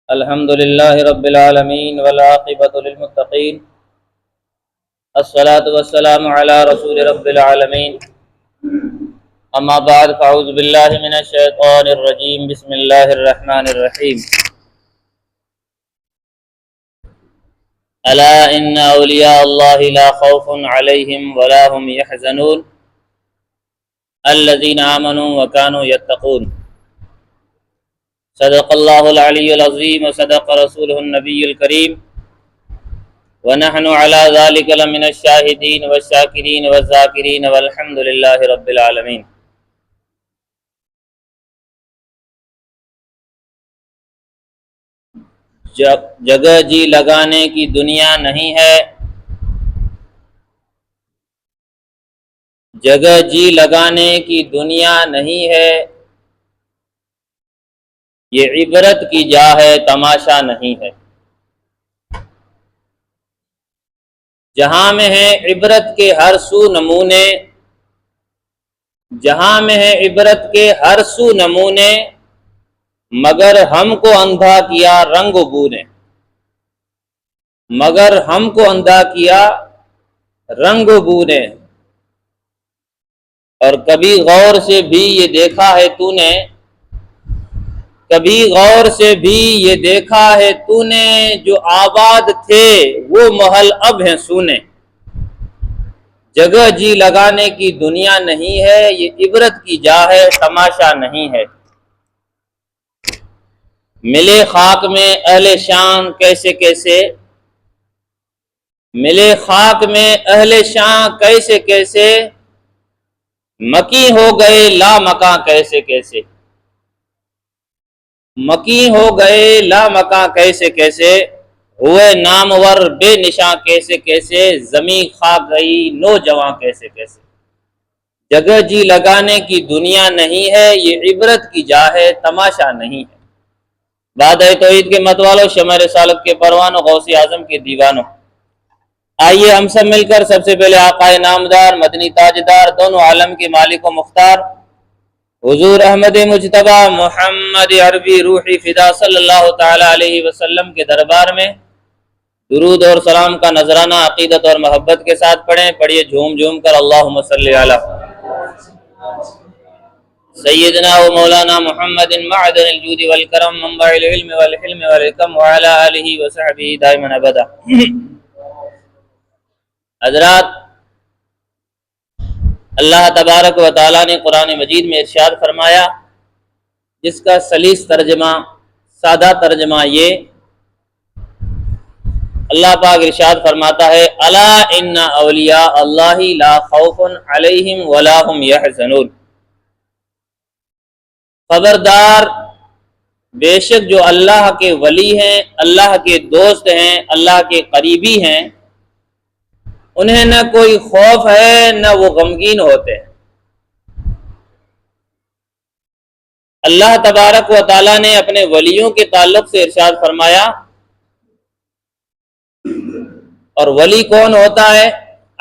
الحمد لله رب العالمين والعاقبة للمتقين الصلاة والسلام على رسول رب العالمين أما بعد فأعوذ بالله من الشيطان الرجيم بسم الله الرحمن الرحيم ألا إن أولياء الله لا خوف عليهم ولا هم يحزنون الذين آمنوا وكانوا يتقون صدق الله العلي العظيم وصدق رسوله النبي الكريم ونحن على ذلك لمن الشاهدين والشاكرين والذاكرين والحمد لله رب العالمين۔ جگہ جی لگانے کی دنیا نہیں ہے، جگہ جی لگانے کی دنیا نہیں ہے، یہ عبرت کی جا ہے تماشا نہیں ہے۔ جہاں میں ہے عبرت کے ہر سو نمونے، جہاں میں ہے عبرت کے ہر سو نمونے، مگر ہم کو اندھا کیا رنگ و بو نے، مگر ہم کو اندھا کیا رنگ و بو نے۔ اور کبھی غور سے بھی یہ دیکھا ہے تو نے، کبھی غور سے بھی یہ دیکھا ہے تو نے، جو آباد تھے وہ محل اب ہیں سونے۔ جگہ جی لگانے کی دنیا نہیں ہے، یہ عبرت کی جا ہے تماشا نہیں ہے۔ ملے خاک میں اہل شان کیسے کیسے، ملے خاک میں اہل شان کیسے کیسے، مکی ہو گئے لا مکاں کیسے کیسے، مکی ہو گئے لا مکاں کیسے کیسے، ہوئے نامور بے نشاں کیسے کیسے، زمین کھا گئی نوجواں کیسے کیسے۔ جگہ جی لگانے کی دنیا نہیں ہے، یہ عبرت کی جا ہے تماشا نہیں ہے۔ بعد توحید کے مت والوں، شمع رسالت کے پروانوں، غوث اعظم کے دیوانوں، آئیے ہم سب مل کر سب سے پہلے آقا نامدار مدنی تاجدار دونوں عالم کے مالک و مختار حضور احمد مجتبی محمد عربی روحی فدا صلی اللہ تعالی علیہ وسلم کے دربار میں درود اور سلام کا نذرانہ عقیدت اور محبت کے ساتھ پڑھیں۔ پڑھیے جھوم جھوم کر اللہم صلی علی سیدنا و مولانا محمد معدن الجود والکرم منبع العلم والحلم والحکم وعلی آلہ وصحبہ دائما ابدا۔ حضرات، اللہ تبارک و تعالیٰ نے قرآن مجید میں ارشاد فرمایا، جس کا سلیس ترجمہ، سادہ ترجمہ یہ، اللہ پاک ارشاد فرماتا ہے الا ان اولیاء اللہ لا خوف علیہم ولا هم یحزنون۔ خبردار، بے شک جو اللہ کے ولی ہیں، اللہ کے دوست ہیں، اللہ کے قریبی ہیں، انہیں نہ کوئی خوف ہے نہ وہ غمگین ہوتے ہیں۔ اللہ تبارک و تعالیٰ نے اپنے ولیوں کے تعلق سے ارشاد فرمایا، اور ولی کون ہوتا ہے؟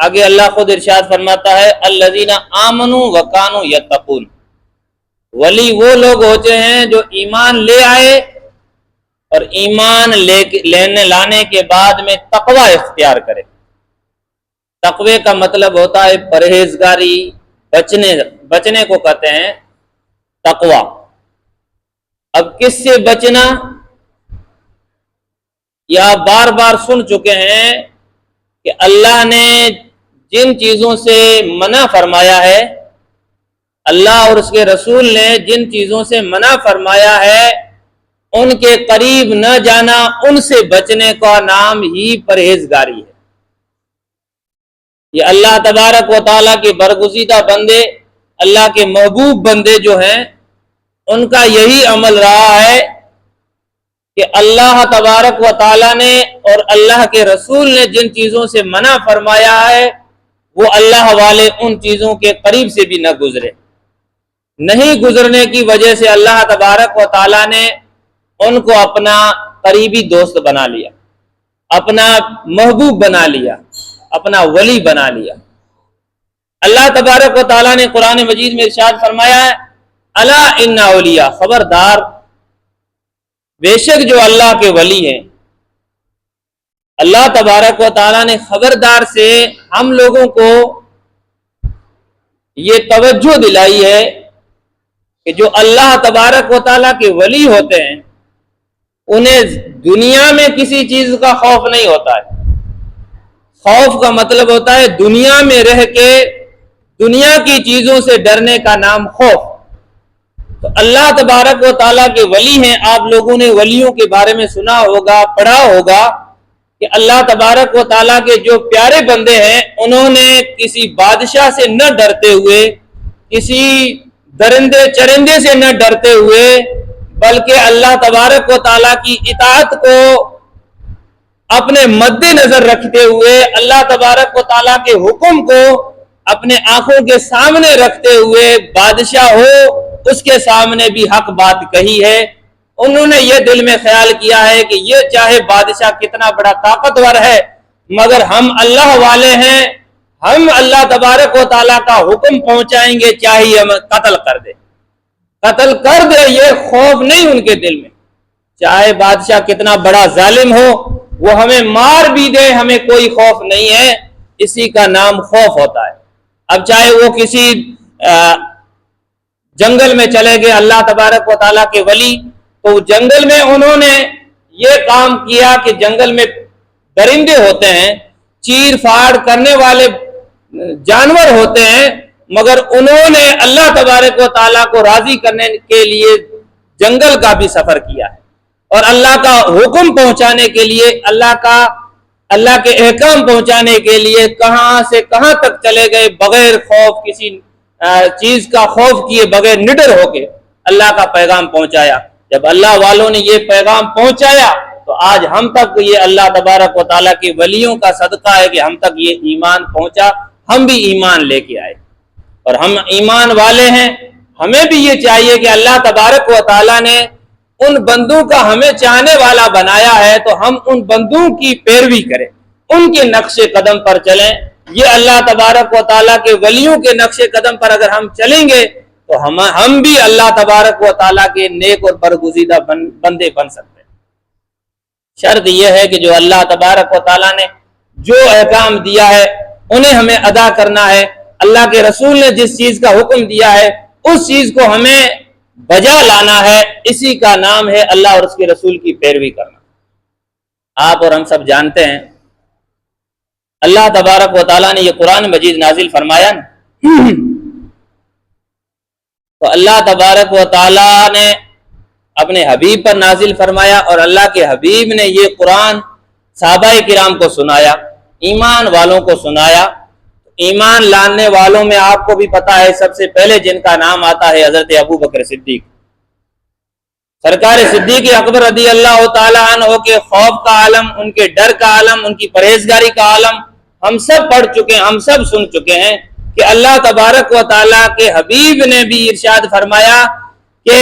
آگے اللہ خود ارشاد فرماتا ہے الذین آمنوا وکانوا یتقون۔ ولی وہ لوگ ہوتے ہیں جو ایمان لے آئے اور ایمان لانے کے بعد میں تقوی اختیار کرے۔ تقوی کا مطلب ہوتا ہے پرہیزگاری، بچنے کو کہتے ہیں تقوی۔ اب کس سے بچنا؟ یہ آپ بار بار سن چکے ہیں کہ اللہ نے جن چیزوں سے منع فرمایا ہے، اللہ اور اس کے رسول نے جن چیزوں سے منع فرمایا ہے، ان کے قریب نہ جانا، ان سے بچنے کا نام ہی پرہیزگاری ہے۔ یہ اللہ تبارک و تعالیٰ کے برگزیدہ بندے، اللہ کے محبوب بندے جو ہیں، ان کا یہی عمل رہا ہے کہ اللہ تبارک و تعالیٰ نے اور اللہ کے رسول نے جن چیزوں سے منع فرمایا ہے، وہ اللہ والے ان چیزوں کے قریب سے بھی نہ گزرے۔ نہیں گزرنے کی وجہ سے اللہ تبارک و تعالیٰ نے ان کو اپنا قریبی دوست بنا لیا، اپنا محبوب بنا لیا، اپنا ولی بنا لیا۔ اللہ تبارک و تعالیٰ نے قرآن مجید میں ارشاد فرمایا ہے الا ان اولیاء، خبردار، بے شک جو اللہ کے ولی ہیں، اللہ تبارک و تعالیٰ نے خبردار سے ہم لوگوں کو یہ توجہ دلائی ہے کہ جو اللہ تبارک و تعالیٰ کے ولی ہوتے ہیں انہیں دنیا میں کسی چیز کا خوف نہیں ہوتا ہے۔ خوف کا مطلب ہوتا ہے دنیا میں رہ کے دنیا کی چیزوں سے ڈرنے کا نام خوف۔ تو اللہ تبارک و تعالیٰ کے ولی ہیں، آپ لوگوں نے ولیوں کے بارے میں سنا ہوگا، پڑھا ہوگا کہ اللہ تبارک و تعالیٰ کے جو پیارے بندے ہیں انہوں نے کسی بادشاہ سے نہ ڈرتے ہوئے، کسی درندے چرندے سے نہ ڈرتے ہوئے، بلکہ اللہ تبارک و تعالیٰ کی اطاعت کو اپنے مد نظر رکھتے ہوئے، اللہ تبارک و تعالیٰ کے حکم کو اپنے آنکھوں کے سامنے رکھتے ہوئے، بادشاہ ہو اس کے سامنے بھی حق بات کہی ہے۔ انہوں نے یہ دل میں خیال کیا ہے کہ یہ چاہے بادشاہ کتنا بڑا طاقتور ہے مگر ہم اللہ والے ہیں، ہم اللہ تبارک و تعالیٰ کا حکم پہنچائیں گے چاہے ہم قتل کر دے، قتل کر دے، یہ خوف نہیں ان کے دل میں۔ چاہے بادشاہ کتنا بڑا ظالم ہو، وہ ہمیں مار بھی دے، ہمیں کوئی خوف نہیں ہے، اسی کا نام خوف ہوتا ہے۔ اب چاہے وہ کسی جنگل میں چلے گئے اللہ تبارک و تعالیٰ کے ولی، تو جنگل میں انہوں نے یہ کام کیا کہ جنگل میں درندے ہوتے ہیں، چیر پھاڑ کرنے والے جانور ہوتے ہیں، مگر انہوں نے اللہ تبارک و تعالیٰ کو راضی کرنے کے لیے جنگل کا بھی سفر کیا ہے اور اللہ کا حکم پہنچانے کے لیے، اللہ کے احکام پہنچانے کے لیے کہاں سے کہاں تک چلے گئے بغیر خوف، کسی چیز کا خوف کیے بغیر نڈر ہو کے اللہ کا پیغام پہنچایا۔ جب اللہ والوں نے یہ پیغام پہنچایا تو آج ہم تک یہ اللہ تبارک و تعالیٰ کے ولیوں کا صدقہ ہے کہ ہم تک یہ ایمان پہنچا، ہم بھی ایمان لے کے آئے اور ہم ایمان والے ہیں۔ ہمیں بھی یہ چاہیے کہ اللہ تبارک و تعالیٰ نے ان بندوں کا ہمیں چاہنے والا بنایا ہے تو ہم ان بندوں کی پیروی کریں، ان کے نقش قدم پر چلیں۔ یہ اللہ تبارک و تعالیٰ کے ولیوں کے نقش قدم پر اگر ہم چلیں گے تو ہم بھی اللہ تبارک و تعالیٰ کے نیک اور برگزیدہ بندے بن سکتے ہیں۔ شرط یہ ہے کہ جو اللہ تبارک و تعالیٰ نے جو احکام دیا ہے انہیں ہمیں ادا کرنا ہے، اللہ کے رسول نے جس چیز کا حکم دیا ہے اس چیز کو ہمیں بجا لانا ہے، اسی کا نام ہے اللہ اور اس کے رسول کی پیروی کرنا۔ آپ اور ہم سب جانتے ہیں اللہ تبارک و تعالیٰ نے یہ قرآن مجید نازل فرمایا نا، تو اللہ تبارک و تعالیٰ نے اپنے حبیب پر نازل فرمایا اور اللہ کے حبیب نے یہ قرآن صحابہ کرام کو سنایا، ایمان والوں کو سنایا۔ ایمان لانے والوں میں آپ کو بھی پتا ہے سب سے پہلے جن کا نام آتا ہے حضرت ابو بکر صدیق، سرکار صدیق اکبر رضی اللہ تعالیٰ عنہ کے خوف کا عالم، ان کے ڈر کا عالم، ان کی پرہیزگاری کا عالم ہم سب پڑھ چکے ہیں، ہم سب سن چکے ہیں کہ اللہ تبارک و تعالیٰ کے حبیب نے بھی ارشاد فرمایا کہ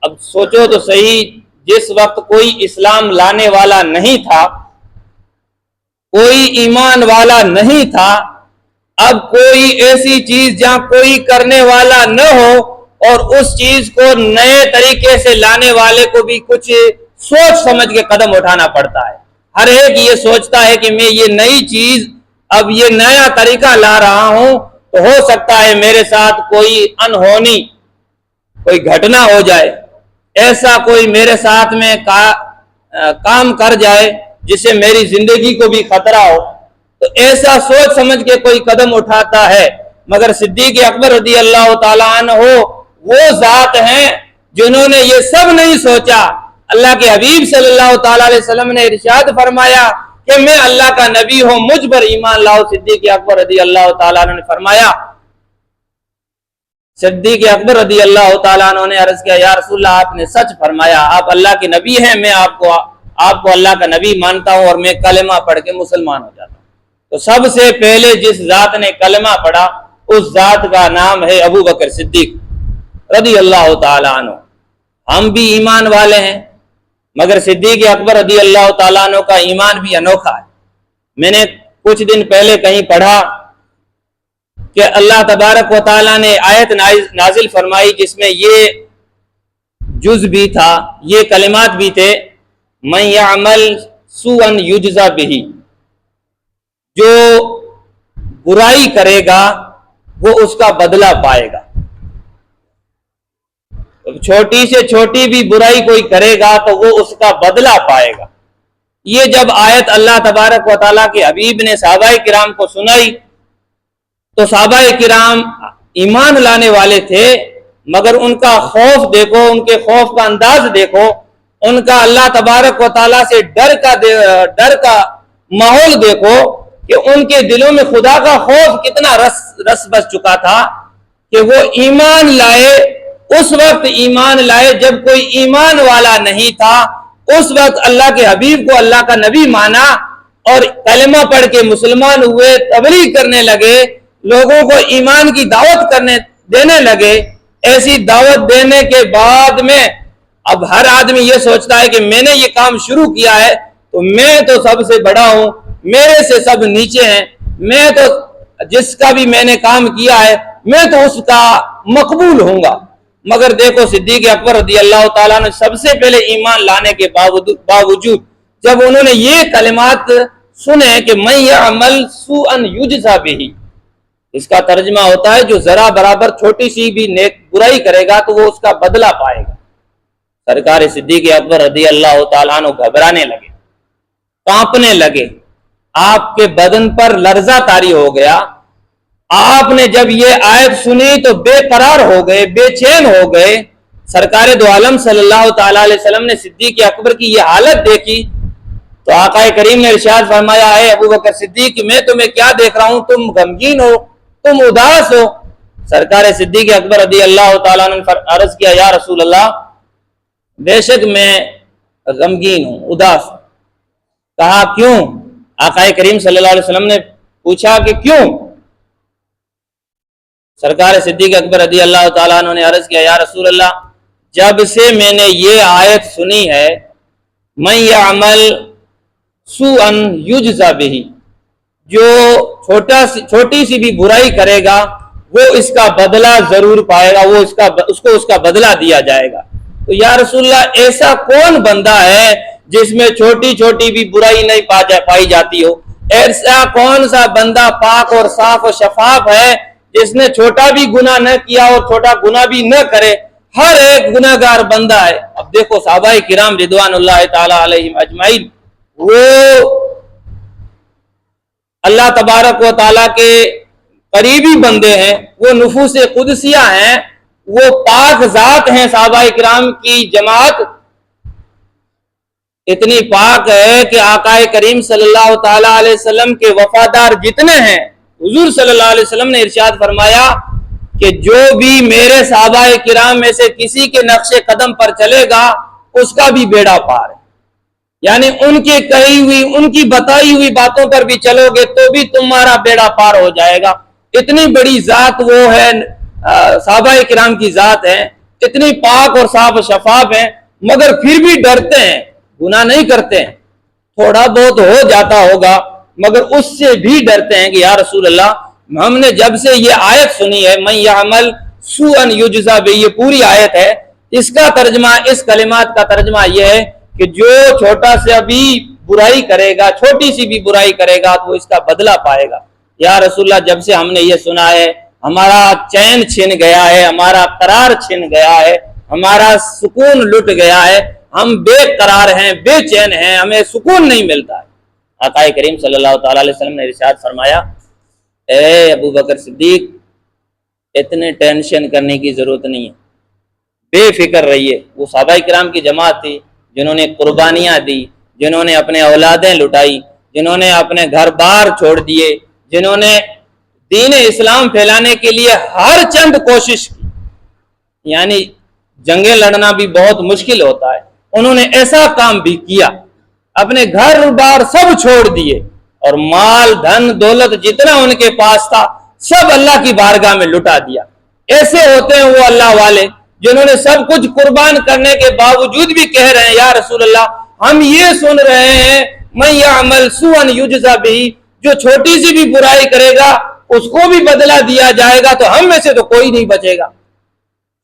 اب سوچو تو صحیح، جس وقت کوئی اسلام لانے والا نہیں تھا، کوئی ایمان والا نہیں تھا، اب کوئی ایسی چیز جہاں کوئی کرنے والا نہ ہو اور اس چیز کو نئے طریقے سے لانے والے کو بھی کچھ سوچ سمجھ کے قدم اٹھانا پڑتا ہے۔ ہر ایک یہ سوچتا ہے کہ میں یہ نئی چیز، اب یہ نیا طریقہ لا رہا ہوں تو ہو سکتا ہے میرے ساتھ کوئی انہونی کوئی گھٹنا ہو جائے، ایسا کوئی میرے ساتھ میں کام کر جائے جس سے میری زندگی کو بھی خطرہ ہو، تو ایسا سوچ سمجھ کے کوئی قدم اٹھاتا ہے۔ مگر صدیق اکبر رضی اللہ تعالیٰ عنہ وہ ذات ہیں جنہوں نے یہ سب نہیں سوچا۔ اللہ کے حبیب صلی اللہ تعالیٰ علیہ وسلم نے ارشاد فرمایا کہ میں اللہ کا نبی ہوں، مجھ پر ایمان لاؤ۔ صدیق اکبر رضی اللہ تعالیٰ عنہ نے فرمایا، صدیق اکبر رضی اللہ تعالیٰ عنہ نے عرض کیا یا رسول اللہ آپ نے سچ فرمایا، آپ اللہ کے نبی ہیں، میں آپ کو اللہ کا نبی مانتا ہوں اور میں کلمہ پڑھ کے مسلمان ہو جاتا ہوں۔ تو سب سے پہلے جس ذات نے کلمہ پڑھا اس ذات کا نام ہے ابو بکر صدیق رضی اللہ تعالیٰ عنہ۔ ہم بھی ایمان والے ہیں مگر صدیق اکبر رضی اللہ تعالیٰ عنہ کا ایمان بھی انوکھا ہے۔ میں نے کچھ دن پہلے کہیں پڑھا کہ اللہ تبارک و تعالیٰ نے آیت نازل فرمائی جس میں یہ جز بھی تھا، یہ کلمات بھی تھے، من یعمل سوءا یجزا بہ، جو برائی کرے گا وہ اس کا بدلہ پائے گا۔ چھوٹی سے چھوٹی بھی برائی کوئی کرے گا تو وہ اس کا بدلہ پائے گا۔ یہ جب آیت اللہ تبارک و تعالیٰ کے حبیب نے صحابہ کرام کو سنائی تو صحابہ کرام ایمان لانے والے تھے، مگر ان کا خوف دیکھو، ان کے خوف کا انداز دیکھو، ان کا اللہ تبارک و تعالیٰ سے ڈر کا ماحول دیکھو کہ ان کے دلوں میں خدا کا خوف کتنا رس بس چکا تھا کہ وہ ایمان لائے، اس وقت ایمان لائے جب کوئی ایمان والا نہیں تھا، اس وقت اللہ کے حبیب کو اللہ کا نبی مانا اور کلمہ پڑھ کے مسلمان ہوئے، تبلیغ کرنے لگے، لوگوں کو ایمان کی دعوت دینے لگے۔ ایسی دعوت دینے کے بعد میں اب ہر آدمی یہ سوچتا ہے کہ میں نے یہ کام شروع کیا ہے تو میں تو سب سے بڑا ہوں، میرے سے سب نیچے ہیں، میں تو جس کا بھی میں نے کام کیا ہے میں تو اس کا مقبول ہوں گا۔ مگر دیکھو صدیق اکبر رضی اللہ تعالیٰ نے سب سے پہلے ایمان لانے کے باوجود جب انہوں نے یہ کلمات سنے کہ من یعمل سوءا یجزا بہ، اس کا ترجمہ ہوتا ہے جو ذرا برابر چھوٹی سی بھی نیک برائی کرے گا تو وہ اس کا بدلہ پائے گا۔ سرکار صدیق اکبر رضی اللہ تعالیٰ عنہ گھبرانے لگے، کانپنے لگے، آپ کے بدن پر لرزہ طاری ہو گیا۔ آپ نے جب یہ آیت سنی تو بے قرار ہو گئے، بے چین ہو گئے۔ سرکار دو عالم صلی اللہ تعالیٰ علیہ وسلم نے صدیق اکبر کی یہ حالت دیکھی تو آقا کریم نے ارشاد فرمایا، اے ابو بکر صدیق، میں تمہیں کیا دیکھ رہا ہوں، تم غمگین ہو، تم اداس ہو۔ سرکار صدیق اکبر رضی اللہ تعالیٰ نے عرض کیا، یا رسول اللہ، بے شک میں غمگین ہوں، اداس۔ کہا کیوں؟ آقا کریم صلی اللہ علیہ وسلم نے پوچھا کہ کیوں؟ سرکار صدیق اکبر رضی اللہ تعالیٰ عنہ نے عرض کیا، یا رسول اللہ، جب سے میں نے یہ آیت سنی ہے، من یعمل سوءا یجزا بہ، جو چھوٹی سی بھی برائی کرے گا وہ اس کا بدلہ ضرور پائے گا، وہ اس کو اس کا بدلہ دیا جائے گا۔ تو یا رسول اللہ، ایسا کون بندہ ہے جس میں چھوٹی چھوٹی بھی برائی نہیں پائی جاتی ہو؟ ایسا کون سا بندہ پاک اور صاف و شفاف ہے جس نے چھوٹا بھی گناہ نہ کیا اور چھوٹا گناہ بھی نہ کرے؟ ہر ایک گناہگار بندہ ہے۔ اب دیکھو صحابہ کرام رضوان اللہ تعالی علیہم اجمعین، وہ اللہ تبارک و تعالیٰ کے قریبی بندے ہیں، وہ نفوس قدسیہ ہیں، وہ پاک ذات ہیں۔ صحابہ کرام کی جماعت اتنی پاک ہے کہ آقا کریم صلی اللہ تعالیٰ علیہ وسلم کے وفادار جتنے ہیں، حضور صلی اللہ علیہ وسلم نے ارشاد فرمایا کہ جو بھی میرے صحابہ کرام میں سے کسی کے نقش قدم پر چلے گا اس کا بھی بیڑا پار ہے، یعنی ان کی کہی ہوئی، ان کی بتائی ہوئی باتوں پر بھی چلو گے تو بھی تمہارا بیڑا پار ہو جائے گا۔ اتنی بڑی ذات وہ ہے، صحابہ کرام کی ذات ہے، اتنی پاک اور صاف و شفاف ہیں، مگر پھر بھی ڈرتے ہیں، گناہ نہیں کرتے ہیں، تھوڑا بہت ہو جاتا ہوگا مگر اس سے بھی ڈرتے ہیں کہ یا رسول اللہ، ہم نے جب سے یہ آیت سنی ہے من یعمل سوءا یجزا بہ، یہ پوری آیت ہے، اس کا ترجمہ، اس کلمات کا ترجمہ یہ ہے کہ جو چھوٹا سے بھی برائی کرے گا، چھوٹی سی بھی برائی کرے گا تو وہ اس کا بدلہ پائے گا۔ یا رسول اللہ، جب سے ہم نے یہ سنا ہے ہمارا چین چھن گیا ہے، ہمارا قرار چھن گیا ہے، ہمارا سکون لٹ گیا ہے، ہم بے قرار ہیں، بے چین ہیں، ہمیں سکون نہیں ملتا ہے۔ آقا کریم صلی اللہ تعالیٰ علیہ وسلم نے ارشاد فرمایا، اے ابو بکر صدیق، اتنے ٹینشن کرنے کی ضرورت نہیں ہے، بے فکر رہیے۔ وہ صحابہ کرام کی جماعت تھی جنہوں نے قربانیاں دی، جنہوں نے اپنے اولادیں لٹائی، جنہوں نے اپنے گھر بار چھوڑ دیے، جنہوں نے دین اسلام پھیلانے کے لیے ہر چند کوشش کی، یعنی جنگیں لڑنا بھی بہت مشکل ہوتا ہے، انہوں نے ایسا کام بھی کیا، اپنے گھر بار سب چھوڑ دیے اور مال دھن دولت جتنا ان کے پاس تھا سب اللہ کی بارگاہ میں لٹا دیا۔ ایسے ہوتے ہیں وہ اللہ والے جنہوں نے سب کچھ قربان کرنے کے باوجود بھی کہہ رہے ہیں یا رسول اللہ، ہم یہ سن رہے ہیں من یعمل سوءا یجزا بہ، جو چھوٹی سی بھی برائی کرے گا اس کو بھی بدلہ دیا جائے گا، تو ہم میں سے تو کوئی نہیں بچے گا۔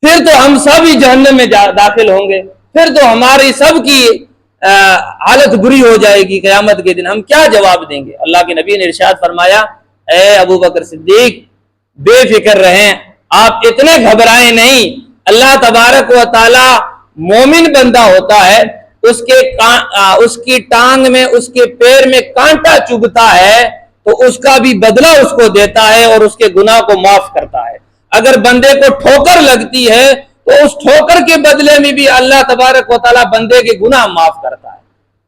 پھر تو ہم سب ہی جہنم میں داخل ہوں گے، پھر تو ہماری سب کی حالت بری ہو جائے گی قیامت کے دن، ہم کیا جواب دیں گے؟ اللہ کے نبی نے ارشاد فرمایا، اے ابو بکر صدیق بے فکر رہیں، آپ اتنے گھبرائیں نہیں۔ اللہ تبارک و تعالی مومن بندہ ہوتا ہے، اس کی ٹانگ میں، اس کے پیر میں کانٹا چبھتا ہے تو اس کا بھی بدلہ اس کو دیتا ہے اور اس کے گناہ کو معاف کرتا ہے۔ اگر بندے کو ٹھوکر لگتی ہے تو اس ٹھوکر کے بدلے میں بھی اللہ تبارک و تعالی بندے کے گناہ معاف کرتا ہے۔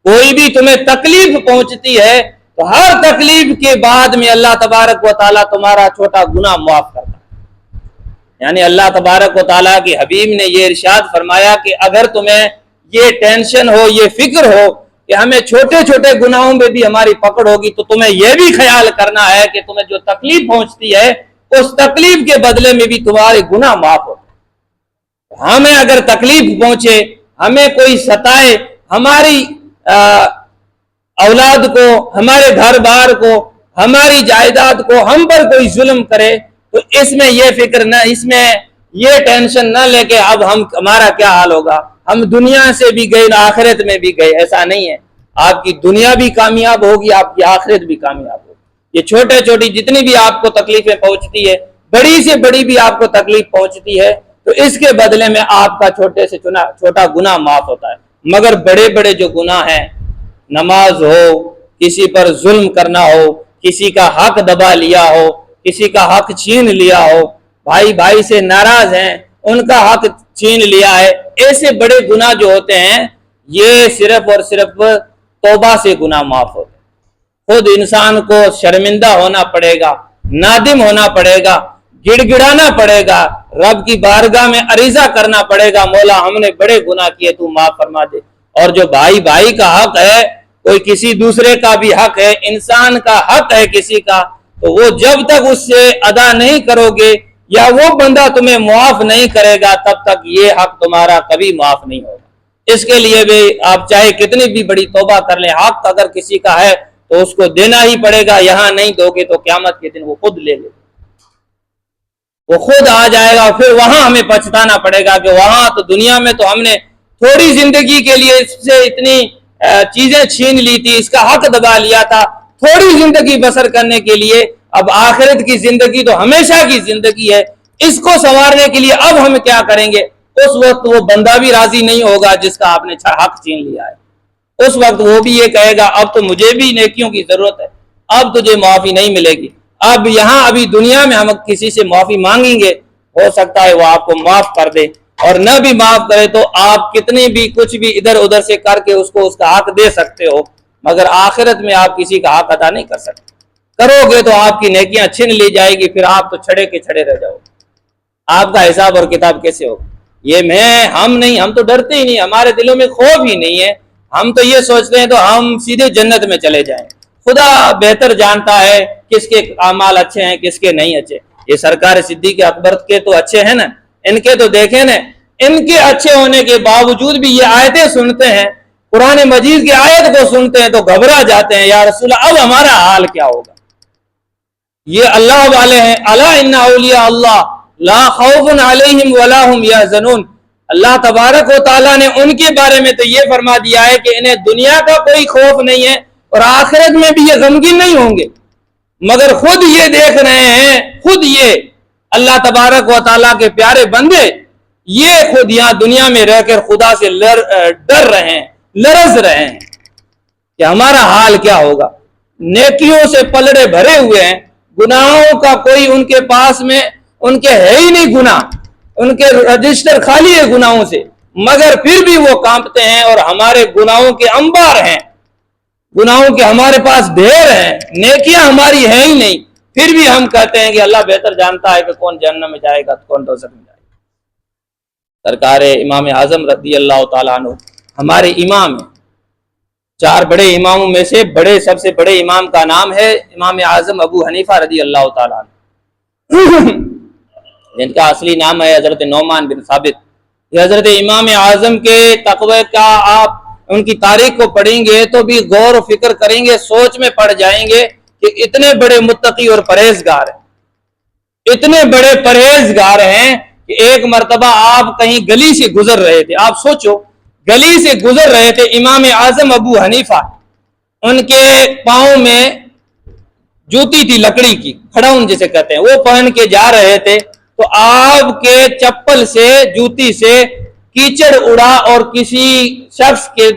کوئی بھی تمہیں تکلیف پہنچتی ہے تو ہر تکلیف کے بعد میں اللہ تبارک و تعالی تمہارا چھوٹا گناہ معاف کرتا ہے۔ یعنی اللہ تبارک و تعالیٰ کے حبیب نے یہ ارشاد فرمایا کہ اگر تمہیں یہ ٹینشن ہو، یہ فکر ہو کہ ہمیں چھوٹے چھوٹے گناہوں میں بھی ہماری پکڑ ہوگی، تو تمہیں یہ بھی خیال کرنا ہے کہ تمہیں جو تکلیف پہنچتی ہے اس تکلیف کے بدلے میں بھی تمہارے گناہ معاف ہوتے ہیں۔ ہمیں اگر تکلیف پہنچے، ہمیں کوئی ستائے، ہماری اولاد کو، ہمارے گھر بار کو، ہماری جائیداد کو، ہم پر کوئی ظلم کرے تو اس میں یہ فکر نہ، اس میں یہ ٹینشن نہ لے کہ اب ہمارا کیا حال ہوگا، ہم دنیا سے بھی گئے آخرت میں بھی گئے۔ ایسا نہیں ہے، آپ کی دنیا بھی کامیاب ہوگی، آپ کی آخرت بھی کامیاب ہوگی۔ یہ چھوٹے چھوٹی جتنی بھی آپ کو تکلیفیں پہنچتی ہے، بڑی سے بڑی بھی آپ کو تکلیف پہنچتی ہے تو اس کے بدلے میں آپ کا چھوٹے سے چھوٹا گناہ معاف ہوتا ہے۔ مگر بڑے بڑے جو گناہ ہیں، نماز ہو، کسی پر ظلم کرنا ہو، کسی کا حق دبا لیا ہو، کسی کا حق چھین لیا ہو، بھائی بھائی سے ناراض ہیں ان کا حق چھین لیا ہے، ایسے بڑے گناہ جو ہوتے ہیں یہ صرف اور صرف توبہ سے گناہ معاف ہوتے ہیں۔ خود انسان کو شرمندہ ہونا پڑے گا، نادم ہونا پڑے گا، گڑ گڑانا پڑے گا، رب کی بارگاہ میں عریضہ کرنا پڑے گا، مولا ہم نے بڑے گناہ کیے، تو معاف فرما دے۔ اور جو بھائی بھائی کا حق ہے، کوئی کسی دوسرے کا بھی حق ہے، انسان کا حق ہے کسی کا، تو وہ جب تک اس سے ادا نہیں کرو گے یا وہ بندہ تمہیں معاف نہیں کرے گا تب تک یہ حق تمہارا کبھی معاف نہیں ہوگا۔ اس کے لیے بھی آپ چاہے کتنی بھی بڑی توبہ کر لیں، حق اگر کسی کا ہے تو اس کو دینا ہی پڑے گا، یہاں نہیں دو گے تو قیامت کے دن وہ خود لے لے، وہ خود آ جائے گا، پھر وہاں ہمیں پچھتانا پڑے گا کہ وہاں تو دنیا میں تو ہم نے تھوڑی زندگی کے لیے اس سے اتنی چیزیں چھین لی تھی، اس کا حق دبا لیا تھا تھوڑی زندگی بسر کرنے کے لیے، اب آخرت کی زندگی تو ہمیشہ کی زندگی ہے، اس کو سنوارنے کے لیے اب ہم کیا کریں گے؟ اس وقت وہ بندہ بھی راضی نہیں ہوگا جس کا آپ نے حق چھین لیا ہے، اس وقت وہ بھی یہ کہے گا اب تو مجھے بھی نیکیوں کی ضرورت ہے، اب تجھے معافی نہیں ملے گی۔ اب یہاں ابھی دنیا میں ہم کسی سے معافی مانگیں گے، ہو سکتا ہے وہ آپ کو معاف کر دے، اور نہ بھی معاف کرے تو آپ کتنی بھی کچھ بھی ادھر ادھر سے کر کے اس کو اس کا حق دے سکتے ہو، مگر آخرت میں آپ کسی کا حق ادا نہیں کر سکتے۔ کرو گے تو آپ کی نیکیاں چھن لی جائے گی، پھر آپ تو چھڑے کے چھڑے رہ جاؤ، آپ کا حساب اور کتاب کیسے ہوگا؟ یہ ہم تو ڈرتے ہی نہیں، ہمارے دلوں میں خوف ہی نہیں ہے، ہم تو یہ سوچتے ہیں تو ہم سیدھے جنت میں چلے جائیں۔ خدا بہتر جانتا ہے کس کے اعمال اچھے ہیں کس کے نہیں اچھے۔ یہ سرکار صدیق اکبر کے تو اچھے ہیں نا، ان کے تو دیکھیں نا، ان کے اچھے ہونے کے باوجود بھی یہ آیتیں سنتے ہیں، قرآن مجید کی آیت کو سنتے ہیں تو گھبرا جاتے ہیں، یا رسول اللہ اب ہمارا حال کیا ہوگا؟ یہ اللہ والے ہیں، الا ان اولیاء اللہ لا خوف علیہم ولا هم یحزنون، اللہ تبارک و تعالیٰ نے ان کے بارے میں تو یہ فرما دیا ہے کہ انہیں دنیا کا کوئی خوف نہیں ہے اور آخرت میں بھی یہ غمگین نہیں ہوں گے، مگر خود یہ دیکھ رہے ہیں، خود یہ اللہ تبارک و تعالیٰ کے پیارے بندے یہ خود یہاں دنیا میں رہ کر خدا سے ڈر رہے ہیں، لرز رہے ہیں کہ ہمارا حال کیا ہوگا۔ نیکیوں سے پلڑے بھرے ہوئے ہیں، گناہوں کا کوئی ان کے پاس میں ان کے ہے ہی نہیں، گناہ ان کے رجسٹر خالی ہے گناہوں سے، مگر پھر بھی وہ کانپتے ہیں، اور ہمارے گناہوں کے انبار ہیں، گناہوں کے ہمارے پاس ڈھیر ہیں، نیکیاں ہماری ہیں ہی نہیں، پھر بھی ہم کہتے ہیں کہ اللہ بہتر جانتا ہے کہ کون جہنم میں جائے گا کون دوزخ میں جائے گا۔ سرکار امام اعظم رضی اللہ تعالیٰ عنہ ہمارے امام ہیں، 4 بڑے اماموں میں سے سب سے بڑے امام کا نام ہے امام اعظم ابو حنیفہ رضی اللہ تعالیٰ عنہ، جن کا اصلی نام ہے حضرت نعمان بن ثابت۔ یہ حضرت امام اعظم کے تقوی کا آپ ان کی تاریخ کو پڑھیں گے تو بھی غور و فکر کریں گے، سوچ میں پڑ جائیں گے کہ اتنے بڑے متقی اور پرہیزگار ہیں، اتنے بڑے پرہیزگار ہیں کہ ایک مرتبہ آپ کہیں گلی سے گزر رہے تھے، آپ سوچو گلی سے گزر رہے تھے، امام اعظم ابو حنیفہ ان کے پاؤں میں جوتی تھی لکڑی کی، کھڑاؤن جسے کہتے ہیں، وہ پہن کے جا رہے تھے تو آپ کے چپل سے جوتی سے کیچڑ اڑا اور کسی شخص کے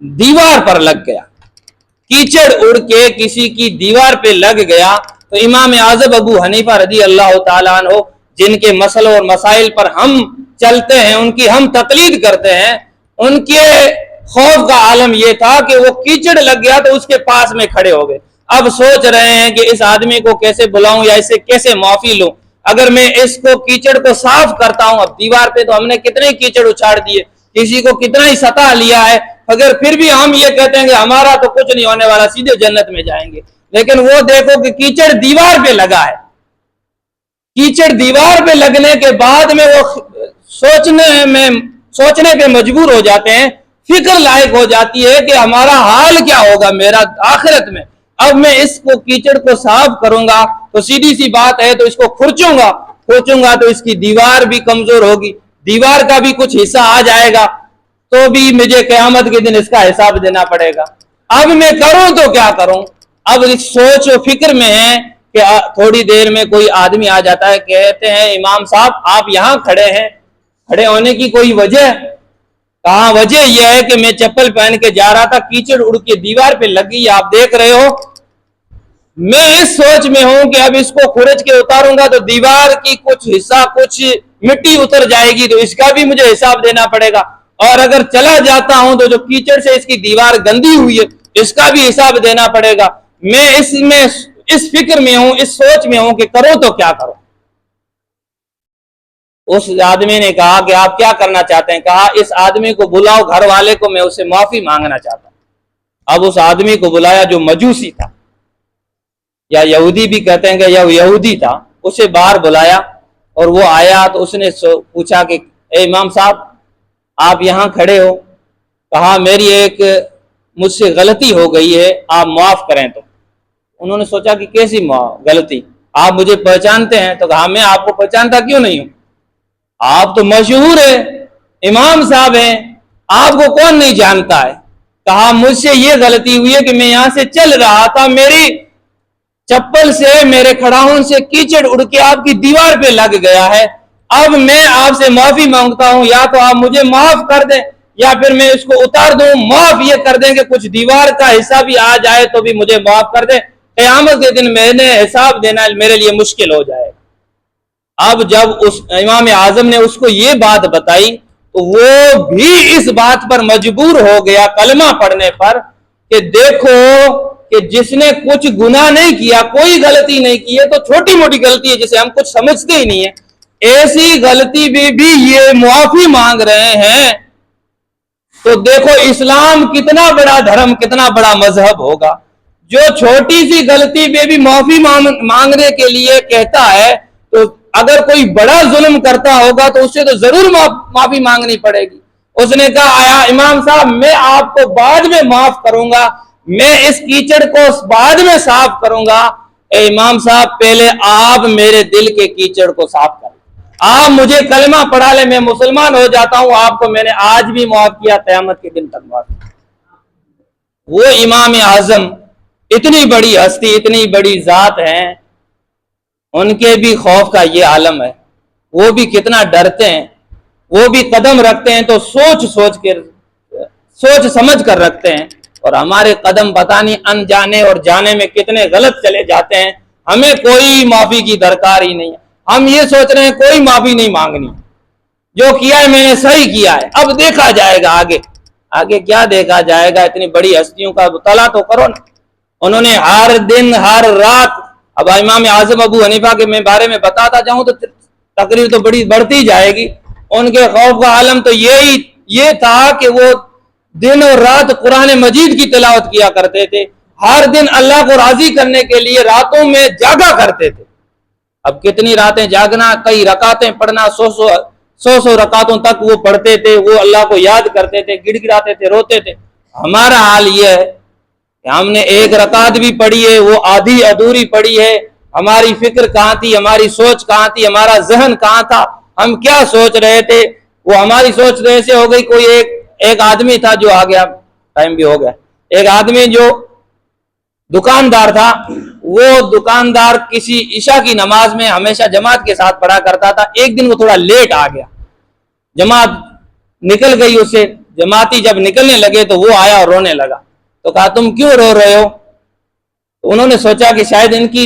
دیوار پر لگ گیا، کیچڑ اڑ کے کسی کی دیوار پہ لگ گیا تو امام اعظم ابو حنیفہ رضی اللہ تعالیٰ عنہ جن کے مسئلوں اور مسائل پر ہم چلتے ہیں، ان کی ہم تقلید کرتے ہیں، ان کے خوف کا عالم یہ تھا کہ وہ کیچڑ لگ گیا تو اس کے پاس میں کھڑے ہو گئے، اب سوچ رہے ہیں کہ اس آدمی کو کیسے بلاؤں یا اسے کیسے معافی لوں، اگر میں اس کو کیچڑ کو صاف کرتا ہوں، اب دیوار پہ تو ہم نے کتنے کیچڑ اچھاڑ دیے، کسی کو کتنا ہی ستا لیا ہے، اگر پھر بھی ہم یہ کہتے ہیں کہ ہمارا تو کچھ نہیں ہونے والا، سیدھے جنت میں جائیں گے، لیکن وہ دیکھو کہ کیچڑ دیوار پہ لگا ہے، کیچڑ دیوار پہ لگنے کے بعد میں وہ سوچنے پہ مجبور ہو جاتے ہیں، فکر لائق ہو جاتی ہے کہ ہمارا حال کیا ہوگا میرا آخرت میں، اب میں اس کو کیچڑ کو صاف کروں گا تو سیدھی سی بات ہے تو اس کو کھرچوں گا تو اس کی دیوار بھی کمزور ہوگی، دیوار کا بھی کچھ حصہ آ جائے گا تو بھی مجھے قیامت کے دن اس کا حساب دینا پڑے گا، اب میں کروں تو کیا کروں، اب سوچ و فکر میں ہے کہ تھوڑی دیر میں کوئی آدمی آ جاتا ہے، کہتے ہیں امام صاحب آپ یہاں کھڑے ہیں، کھڑے ہونے کی کوئی وجہ؟ کہاں وجہ یہ ہے کہ میں چپل پہن کے جا رہا تھا، کیچڑ اڑ کے دیوار پہ لگی، آپ دیکھ رہے ہو، میں اس سوچ میں ہوں کہ اب اس کو کھرچ کے اتاروں گا تو دیوار کی کچھ حصہ کچھ مٹی اتر جائے گی تو اس کا بھی مجھے حساب دینا پڑے گا، اور اگر چلا جاتا ہوں تو جو کیچڑ سے اس کی دیوار گندی ہوئی ہے اس کا بھی حساب دینا پڑے گا، میں اس فکر میں ہوں، اس سوچ میں ہوں کہ کروں تو کیا کروں۔ اس آدمی نے کہا کہ آپ کیا کرنا چاہتے ہیں؟ کہا اس آدمی کو بلاؤ گھر والے کو، میں اسے معافی مانگنا چاہتا ہوں۔ اب اس آدمی کو بلایا جو مجوسی تھا یا یہودی بھی کہتے ہیں کہ یہودی تھا، اسے باہر بلایا اور وہ آیا تو اس نے پوچھا کہ اے امام صاحب آپ یہاں کھڑے ہو، کہا میری ایک مجھ سے غلطی ہو گئی ہے، آپ معاف کریں تو۔ انہوں نے سوچا کہ کیسی غلطی، آپ مجھے پہچانتے ہیں؟ تو کہا میں آپ کو پہچانتا کیوں نہیں ہوں، آپ تو مشہور ہیں، امام صاحب ہیں، آپ کو کون نہیں جانتا ہے؟ کہا مجھ سے یہ غلطی ہوئی ہے کہ میں یہاں سے چل رہا تھا، میری چپل سے میرے کھڑاؤن سے کیچڑ اڑ کے آپ کی دیوار پہ لگ گیا ہے، اب میں آپ سے معافی مانگتا ہوں، یا تو آپ مجھے معاف کر دیں یا پھر میں اس کو اتار دوں، معاف یہ کر دیں کہ کچھ دیوار کا حصہ بھی آ جائے تو بھی مجھے معاف کر دیں، قیامت کے دن میں نے حساب دینا میرے لیے مشکل ہو جائے۔ اب جب اس امام اعظم نے اس کو یہ بات بتائی تو وہ بھی اس بات پر مجبور ہو گیا کلمہ پڑھنے پر کہ دیکھو کہ جس نے کچھ گناہ نہیں کیا، کوئی غلطی نہیں کی ہے، تو چھوٹی موٹی غلطی ہے جسے ہم کچھ سمجھتے ہی نہیں ہیں، ایسی غلطی بھی یہ معافی مانگ رہے ہیں، تو دیکھو اسلام کتنا بڑا دھرم، کتنا بڑا مذہب ہوگا، جو چھوٹی سی غلطی پہ بھی معافی مانگنے کے لیے کہتا ہے، تو اگر کوئی بڑا ظلم کرتا ہوگا تو اسے تو ضرور معافی مانگنی پڑے گی۔ اس نے کہا آیا امام صاحب میں آپ کو بعد میں معاف کروں گا، میں اس کیچڑ کو بعد میں صاف کروں گا، اے امام صاحب پہلے آپ میرے دل کے کیچڑ کو صاف کریں، آپ مجھے کلمہ پڑھا لے، میں مسلمان ہو جاتا ہوں، آپ کو میں نے آج بھی معاف کیا، قیامت کے دن تک معاف کیا۔ وہ امام اعظم اتنی بڑی ہستی، اتنی بڑی ذات ہیں، ان کے بھی خوف کا یہ عالم ہے، وہ بھی کتنا ڈرتے ہیں، وہ بھی قدم رکھتے ہیں تو سوچ سمجھ کر رکھتے ہیں، اور ہمارے قدم پتہ نہیں انجانے اور جانے میں کتنے غلط چلے جاتے ہیں، ہمیں کوئی معافی کی درکار ہی نہیں ہے، ہم یہ سوچ رہے ہیں کوئی معافی نہیں مانگنی، جو کیا ہے میں نے صحیح کیا ہے، اب دیکھا جائے گا آگے کیا دیکھا جائے گا، اتنی بڑی ہستیوں کا مطالعہ تو کرو نا، انہوں نے ہر دن ہر رات، اب امام اعظم ابو حنیفہ کے بارے میں بتاتا جاؤں تو تقریر تو بڑی بڑھتی جائے گی، ان کے خوف کا عالم تو یہ تھا کہ وہ دن اور رات قرآن مجید کی تلاوت کیا کرتے تھے، ہر دن اللہ کو راضی کرنے کے لیے راتوں میں جاگا کرتے تھے، اب کتنی راتیں جاگنا، کئی رکعتیں پڑھنا، سو رکعتوں تک وہ پڑھتے تھے، وہ اللہ کو یاد کرتے تھے، گڑ گڑاتے تھے، روتے تھے۔ ہمارا حال یہ ہے کہ ہم نے ایک رکعت بھی پڑھی ہے وہ آدھی ادھوری پڑھی ہے، ہماری فکر کہاں تھی، ہماری سوچ کہاں تھی، ہمارا ذہن کہاں تھا، ہم کیا سوچ رہے تھے، وہ ہماری سوچ رہے سے ہو گئی. کوئی ایک آدمی تھا جو آ گیا، ٹائم بھی ہو گیا. ایک آدمی جو دکاندار تھا، وہ دکاندار کسی عشاء کی نماز میں ہمیشہ جماعت کے ساتھ پڑھا کرتا تھا. ایک دن وہ تھوڑا لیٹ آ گیا، جماعت نکل گئی اس سے. جماعتی جب نکلنے لگے تو وہ آیا اور رونے لگا. تو کہا تم کیوں رو رہے ہو؟ تو انہوں نے سوچا کہ شاید ان کی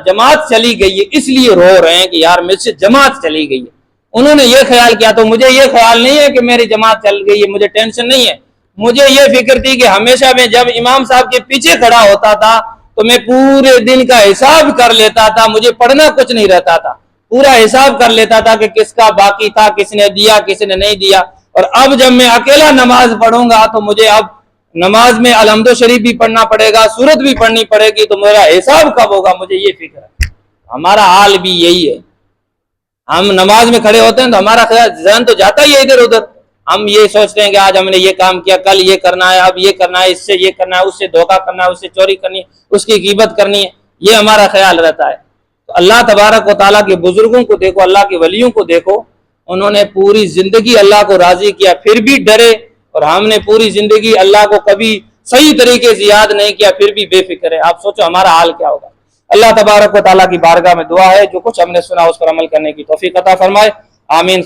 جماعت چلی گئی ہے اس لیے رو رہے ہیں کہ یار مجھ سے جماعت چلی گئی ہے. انہوں نے یہ خیال کیا. تو مجھے یہ خیال نہیں ہے کہ میری جماعت چل گئی ہے، مجھے ٹینشن نہیں ہے. مجھے یہ فکر تھی کہ ہمیشہ میں جب امام صاحب کے پیچھے کھڑا ہوتا تھا تو میں پورے دن کا حساب کر لیتا تھا، مجھے پڑھنا کچھ نہیں رہتا تھا، پورا حساب کر لیتا تھا کہ کس کا باقی تھا، کس نے دیا کس نے نہیں دیا. اور اب جب میں اکیلا نماز پڑھوں گا تو مجھے اب نماز میں الحمد شریف بھی پڑھنا پڑے گا، سورت بھی پڑھنی پڑے گی، تو میرا حساب کب ہوگا؟ مجھے یہ فکر ہے. ہمارا حال بھی یہی ہے. ہم نماز میں کھڑے ہوتے ہیں تو ہمارا ذہن تو جاتا ہی ہے ادھر ادھر. ہم یہ سوچتے ہیں کہ آج ہم نے یہ کام کیا، کل یہ کرنا ہے، اب یہ کرنا ہے، اس سے یہ کرنا ہے، اس سے دھوکہ کرنا ہے، اس سے چوری کرنی ہے، اس کی غیبت کرنی ہے. یہ ہمارا خیال رہتا ہے. تو اللہ تبارک و تعالیٰ کے بزرگوں کو دیکھو، اللہ کے ولیوں کو دیکھو، انہوں نے پوری زندگی اللہ کو راضی کیا پھر بھی ڈرے. اور ہم نے پوری زندگی اللہ کو کبھی صحیح طریقے سے یاد نہیں کیا پھر بھی بے فکر ہے. آپ سوچو ہمارا حال کیا ہوگا. اللہ تبارک و تعالیٰ کی بارگاہ میں دعا ہے جو کچھ ہم نے سنا اس پر عمل کرنے کی توفیق عطا فرمائے. آمین.